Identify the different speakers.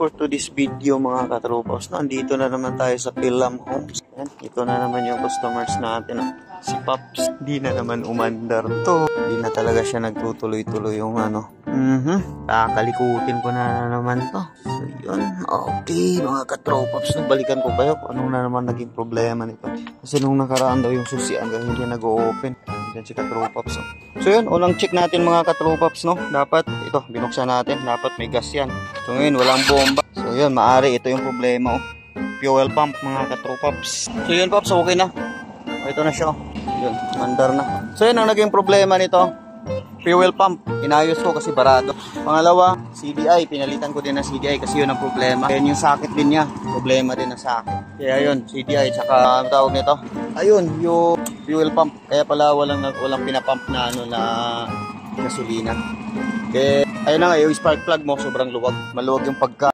Speaker 1: for today's video mga katropos. Nandito na naman tayo sa Pilam Homes. Yan, ito na naman yung customers natin. Si Pops, di na naman umandar to. Di na talaga siya nagtutuloy-tuloy yung kakalikutin ko na naman to. So yun, okay mga katropops. Nagbalikan ko kayo kung anong na naman naging problema nito. Kasi nung nakaraan daw yung susian hindi nag-o-open. Yan si katropops. So yun, unang check natin mga katropops, no? Dapat, ito, binuksan natin. Dapat may gas yan. So ngayon, walang bomba. So yun, maari ito yung problema, oh. Fuel pump mga katropops. So yun, Pops, okay na. Ito na siya, oh. Yun, mandar na. So yun, ang naging problema nito, fuel pump. Inayos ko kasi barado. Pangalawa, CDI. Pinalitan ko din ng CDI kasi yun ang problema. Yan yung socket din niya. Problema din ang socket. Kaya yun, CDI. Tsaka, ang tawag nito? Ayun, yung fuel pump. Kaya pala walang pinapump na gasolina. Kaya, ayun na nga, yung spark plug mo, sobrang luwag. Maluwag yung pagka